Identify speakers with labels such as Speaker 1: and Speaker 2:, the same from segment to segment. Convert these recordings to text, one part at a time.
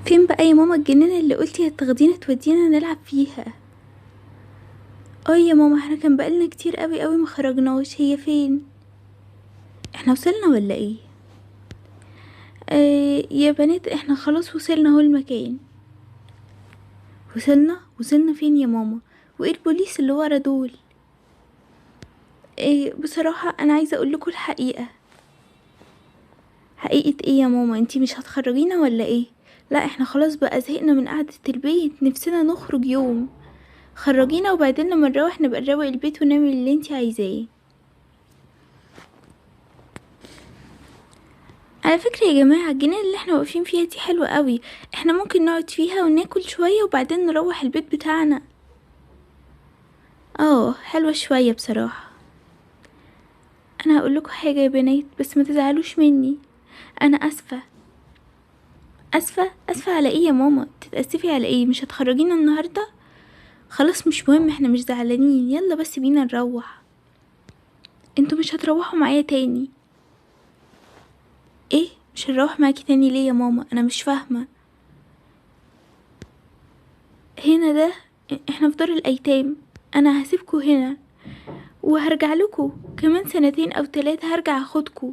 Speaker 1: فين بقى يا ماما الجنينة اللي قلتي هتاخدينا تودينا نلعب فيها؟ اه يا ماما، احنا كان بقالنا كتير قوي ما خرجناش. هي فين؟ احنا وصلنا ولا ايه؟ يا بنات احنا خلاص وصلنا اهو المكان. وصلنا فين يا ماما؟ وايه البوليس اللي ورا دول؟ بصراحة انا عايزة اقول لكم الحقيقة. حقيقة ايه يا ماما؟ انتي مش هتخرجينا ولا ايه؟ لا احنا خلاص بقى زهقنا من قعدة البيت، نفسنا نخرج يوم. خرجينا وبعدين لما نروح نبقى نروق البيت ونعمل اللي انتي عايزاه. على فكرة يا جماعة، الجنينة اللي احنا واقفين فيها دي حلوة قوي. احنا ممكن نقعد فيها وناكل شوية وبعدين نروح البيت بتاعنا. حلوة شوية بصراحة. انا هقولكوا حاجة يا بنات بس ما تزعلوش مني. انا اسفة. اسفة على ايه يا ماما؟ تتأسفي على ايه؟ مش هتخرجينا النهاردة؟ خلاص مش مهم، احنا مش زعلانين، يلا بس بينا نروح. انتوا مش هتروحوا معايا تاني؟ ايه؟ مش هنروح معاكي تاني ليه يا ماما؟ انا مش فاهمة. هنا ده احنا في دار الايتام. انا هسيبكوا هنا وهرجع لكم كمان سنتين او 3، هرجع اخدكوا.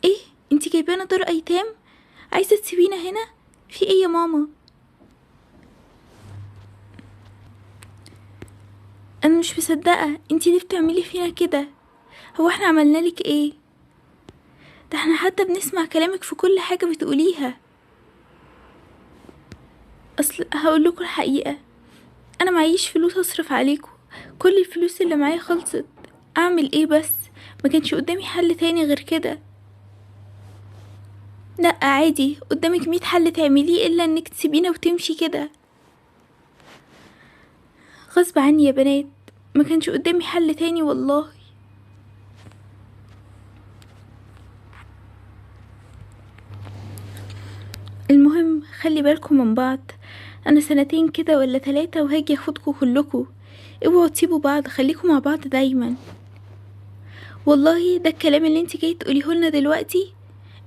Speaker 1: ايه؟ انتي جايبانا دار ايتام؟ عايزة تسيبينا هنا؟ في ايه يا ماما؟ انا مش مصدقة، انتي ليه بتعملي فينا كده؟ هو احنا عملنالك ايه؟ ده احنا حتى بنسمع كلامك في كل حاجة بتقوليها. اصل هقولكوا الحقيقة، انا معيش فلوس اصرف عليكوا. كل الفلوس اللي معايا خلصت. اعمل ايه بس؟ ما كانش قدامي حل تاني غير كده. لا عادي، قدامك 100 حل تعمليه الا انك تسيبينا وتمشي كده. غصب عني يا بنات، ما كانش قدامي حل تاني والله. المهم خلي بالكم من بعض. انا سنتين كده ولا 3 وهاجي اخدكوا كلكوا. اوعوا تسيبوا بعض، خليكوا مع بعض دايما. والله ده الكلام اللي انت جاي تقوليه لنا دلوقتي؟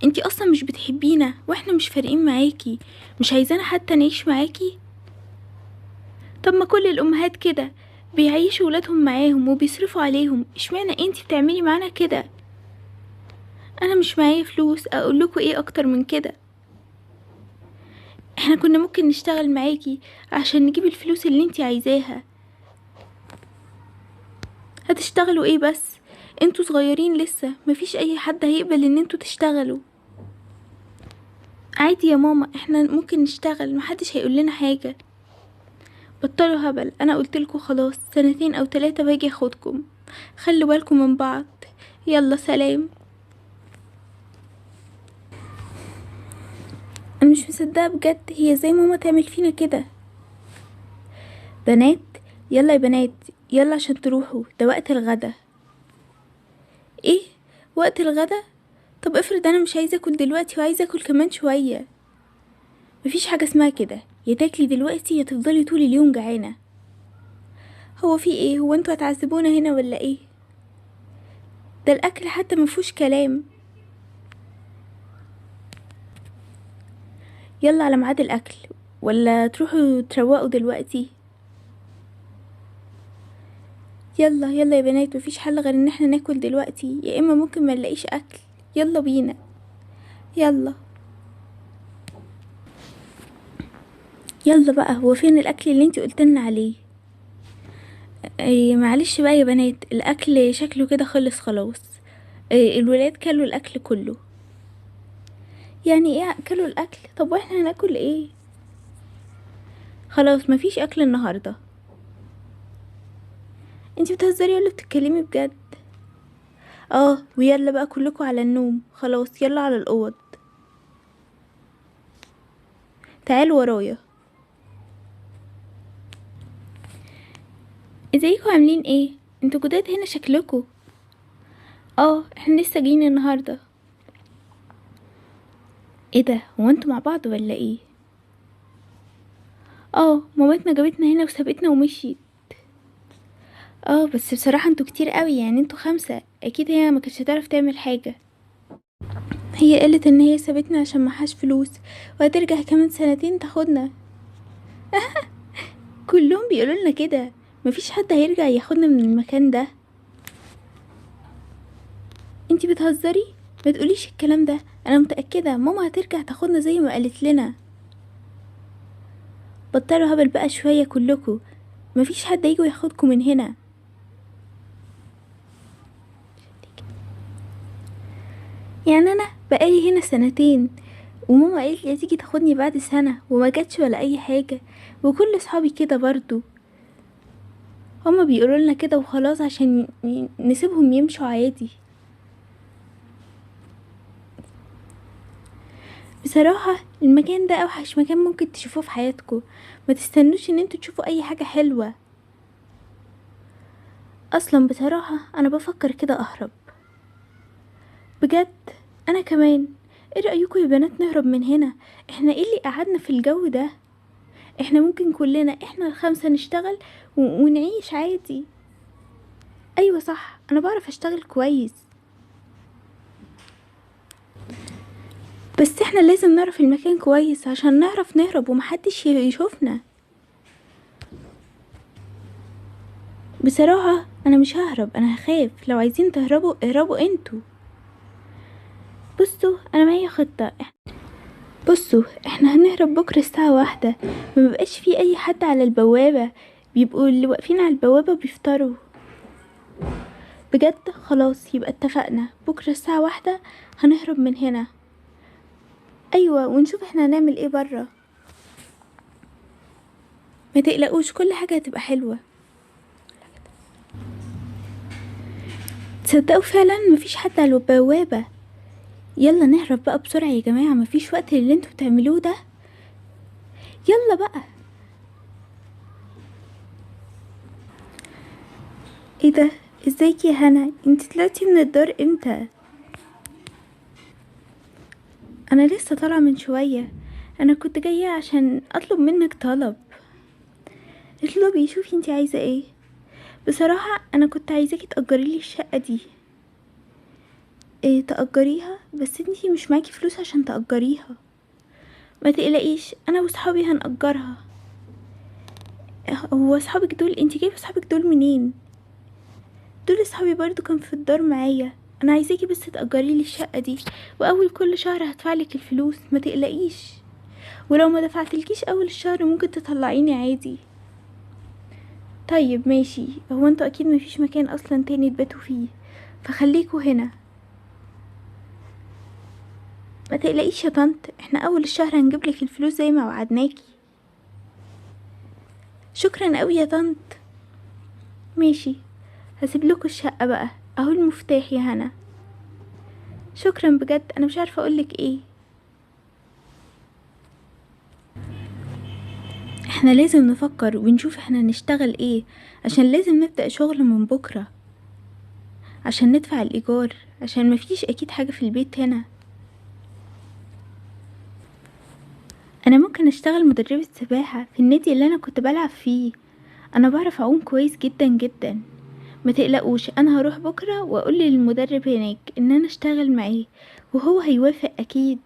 Speaker 1: انتي اصلا مش بتحبينا واحنا مش فارقين معاكي. مش عايزانا حتى نعيش معاكي. طب ما كل الامهات كده، بيعيشوا ولادهم معاهم وبيصرفوا عليهم، اشمعنى انتي بتعملي معانا كده؟ انا مش معايا فلوس اقولكوا ايه اكتر من كده. احنا كنا ممكن نشتغل معاكي عشان نجيب الفلوس اللي انتي عايزاها. هتشتغلوا ايه بس؟ انتوا صغيرين لسه، مفيش اي حد هيقبل ان انتوا تشتغلوا. عادي يا ماما، احنا ممكن نشتغل، محدش هيقول لنا حاجة. بطلوا هبل، انا قلتلكوا خلاص سنتين او 3 واجي اخدكم. خلوا بالكم من بعض. يلا سلام. انا مش مصدقه بجد، هي ازاي ماما تعمل فينا كده؟ بنات، يلا يا بنات، يلا عشان تروحوا، ده وقت الغدا. ايه؟ وقت الغدا؟ طب افرض انا مش عايزه اكل دلوقتي وعايزه اكل كمان شويه. مفيش حاجه اسمها كده، يا تاكلي دلوقتي يا تفضلي طول اليوم جعانه. هو في ايه؟ هو انتوا هتعذبونا هنا ولا ايه؟ ده الاكل حتى مفهوش كلام. يلا على ميعاد الاكل، ولا تروحوا تروقوا دلوقتي؟ يلا يلا يا بنات، مفيش حل غير ان احنا ناكل دلوقتي، يا اما ممكن ما نلاقيش اكل. يلا بينا. يلا. يلا بقى، هو فين الاكل اللي انتي قلتلنا عليه؟ معلش بقى يا بنات، الاكل شكله كده خلص خلاص. الولاد كلوا الاكل كله. يعني ايه كلوا الاكل؟ طب واحنا هناكل ايه؟ خلاص مفيش اكل النهارده. انتي بتهزري ولا بتتكلمي بجد؟ ويلا بقى كلكم على النوم، خلاص يلا على الاوض. تعالوا ورايا. ازيكم عاملين ايه؟ انتوا جداد هنا شكلكوا. احنا لسه جايين النهارده. ايه ده؟ هو انتوا مع بعض ولا ايه؟ مامتنا جابتنا هنا وسابتنا ومشيت. بس بصراحة انتوا كتير قوي، يعني انتوا 5، اكيد هي ما كانتش هتعرف تعمل حاجة. هي قالت ان هي سابتنا عشان معهاش فلوس، وهترجع كمان سنتين تاخدنا. كلهم بيقولوا لنا كده، مفيش حد هيرجع ياخدنا من المكان ده. انتي بتهزري؟ ما تقوليش الكلام ده، انا متأكدة ماما هترجع تاخدنا زي ما قالت لنا. بطلوا هبل بقى شوية كلكم، مفيش حد هيجي ياخدكم من هنا. يعني انا بقالي هنا سنتين، وماما قالت لي هتيجي تاخدني بعد سنة وما جاتش ولا اي حاجة، وكل صحابي كده برضو. هما بيقولوا لنا كده وخلاص عشان نسيبهم يمشوا عادي. بصراحة المكان ده اوحش مكان ممكن تشوفوه في حياتكم، ما تستنوش ان انتوا تشوفوا اي حاجة حلوة. اصلا بصراحة انا بفكر كده اهرب بجد. انا كمان. ايه رأيكم يا بنات نهرب من هنا؟ احنا ايه اللي قعدنا في الجو ده؟ احنا ممكن كلنا احنا الخمسة نشتغل ونعيش عادي. ايوه صح، انا بعرف اشتغل كويس، بس احنا لازم نعرف المكان كويس عشان نعرف نهرب ومحدش يشوفنا. بصراحة انا مش ههرب، انا هخاف. لو عايزين تهربوا اهربوا انتوا. بصوا انا معايا خطة. بصوا احنا هنهرب بكرة الساعة 1، مبقاش في اي حد على البوابة، بيبقوا اللي واقفين على البوابة بيفطروا. بجد خلاص، يبقى اتفقنا بكرة الساعة 1 هنهرب من هنا. ايوه، ونشوف احنا هنعمل ايه برا. ما تقلقوش، كل حاجة هتبقى حلوة. تصدقوا فعلا مفيش حد على البوابة. يلا نهرب بقى بسرعة يا جماعة، مفيش وقت للي انتوا بتعملوه ده. يلا بقى. ايه ده؟ ازيك يا هنا؟ انت طلعتي من الدار امتى؟ انا لسه طالعة من شوية. انا كنت جاية عشان اطلب منك طلب. اطلبي، شوفي انت عايزة ايه. بصراحة انا كنت عايزاكي تأجري لي الشقة دي. ايه تأجريها؟ بس انتي مش معاكي فلوس عشان تأجريها. ما تقلقيش، انا وصحابي هنأجرها. هو صحابك دول انتي جايبه صحابك دول منين؟ دول صحابي برضو كان في الدار معايا. انا عايزاكي بس تأجري لي الشقة دي، واول كل شهر هدفعلك الفلوس، ما تقلقيش. ولو ما دفعتلكيش اول الشهر ممكن تطلعيني عادي. طيب ماشي، هو انتوا اكيد مفيش مكان اصلا تاني تباتوا فيه، فخليكوا هنا. ما تقلقيش يا طنط، احنا اول الشهر هنجيبلك الفلوس زي ما وعدناكي. شكرا قوي يا طنط. ماشي، هسيب لكم الشقة بقى، اهو المفتاح يا هنا. شكرا بجد، انا مش عارفة اقولك ايه. احنا لازم نفكر ونشوف احنا نشتغل ايه، عشان لازم نبدأ شغل من بكرة، عشان ندفع الايجار، عشان مفيش اكيد حاجة في البيت هنا. انا ممكن اشتغل مدربة سباحة في النادي اللي انا كنت بلعب فيه. انا بعرف اعوم كويس جدا جدا. ما تقلقوش، انا هروح بكرة واقول للمدرب هناك ان انا اشتغل معاه، وهو هيوافق اكيد.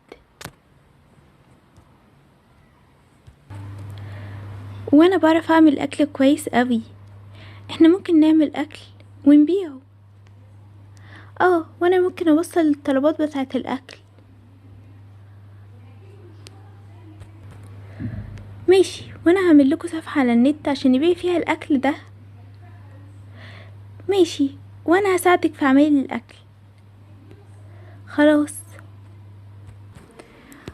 Speaker 1: وانا بعرف اعمل اكل كويس قوي. احنا ممكن نعمل اكل ونبيعه. وانا ممكن اوصل الطلبات بتاعة الاكل. ماشي، وانا هعمل لكم صفحة على النت عشان نبيع فيها الاكل ده. ماشي، وانا هساعدك في عمل الاكل. خلاص.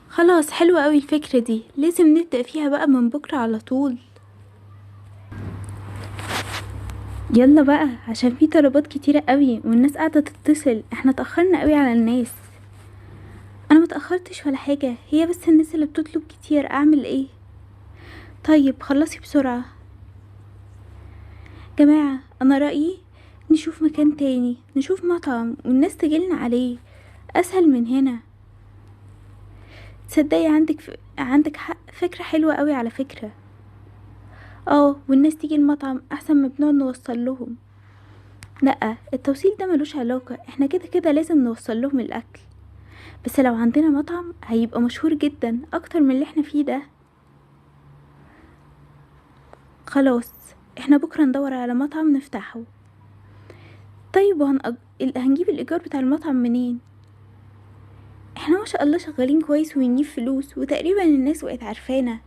Speaker 1: خلاص، حلوة قوي الفكرة دي، لازم نبدأ فيها بقى من بكرة على طول. يلا بقى، عشان في طلبات كتيرة قوي والناس قاعدة تتصل، احنا اتأخرنا قوي على الناس. انا متأخرتش ولا حاجة، هي بس الناس اللي بتطلب كتير، اعمل ايه؟ طيب خلصي بسرعة. جماعة انا رأيي نشوف مكان تاني، نشوف مطعم والناس تجيلنا عليه، اسهل من هنا. تصدقي عندك حق، فكرة حلوة قوي على فكرة. والناس تيجي المطعم احسن ما بنقعد نوصل لهم. لا، التوصيل ده ملوش علاقة، احنا كده كده لازم نوصل لهم الاكل. بس لو عندنا مطعم هيبقى مشهور جدا اكتر من اللي احنا فيه ده. خلاص، احنا بكرة ندور على مطعم نفتحه. طيب هنجيب الايجار بتاع المطعم منين؟ احنا ما شاء الله شغالين كويس وبنجيب فلوس، وتقريبا الناس بقت عارفانا،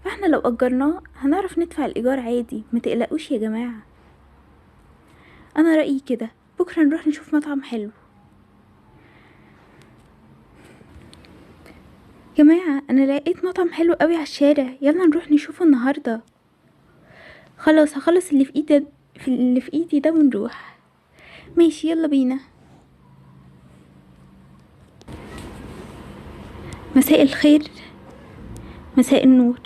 Speaker 1: فاحنا لو اجرناه هنعرف ندفع الايجار عادي، ما تقلقوش يا جماعة. انا رأيي كده، بكرة نروح نشوف مطعم حلو. جماعة، انا لقيت مطعم حلو قوي على الشارع، يلا نروح نشوفه النهاردة. خلاص، هخلص اللي في ايدي ده ونروح. ماشي، يلا بينا. مساء الخير. مساء النور.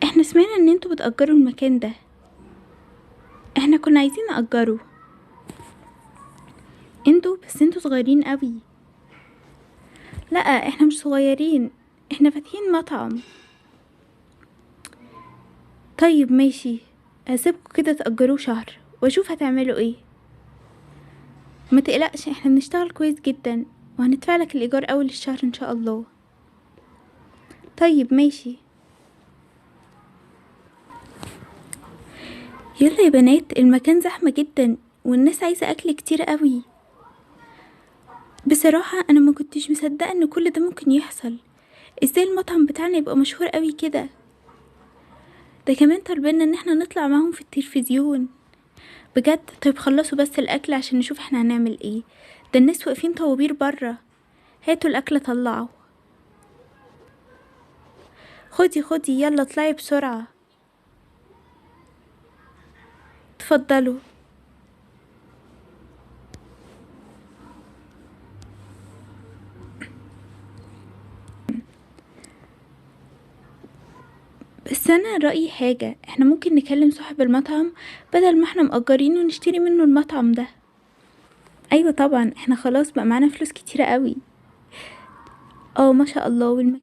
Speaker 1: احنا سمعنا ان انتوا بتأجروا المكان ده، احنا كنا عايزين نأجره. بس انتوا صغيرين قوي. لا، احنا مش صغيرين، احنا فاتحين مطعم. طيب ماشي، هسيبكوا كده تأجروه شهر واشوف هتعملوا ايه. ما تقلقش، احنا بنشتغل كويس جدا، وهندفع لك الايجار اول الشهر ان شاء الله. طيب ماشي. يلا يا بنات، المكان زحمة جدا والناس عايزة اكل كتير قوي. بصراحة انا ما كنتش مصدقة ان كل ده ممكن يحصل. ازاي المطعم بتاعنا يبقى مشهور قوي كده؟ ده كمان طلبنا ان احنا نطلع معاهم في التلفزيون. بجد؟ طيب خلصوا بس الاكل عشان نشوف احنا هنعمل ايه. ده الناس واقفين طوابير برا. هاتوا الاكل طلعوا. خدي خدي، يلا اطلعي بسرعة. تفضلوا. بس انا رأيي حاجة، احنا ممكن نكلم صاحب المطعم بدل ما احنا مأجرينه ونشتري منه المطعم ده. ايوه طبعا، احنا خلاص بقى معانا فلوس كتيرة قوي. اه ما شاء الله.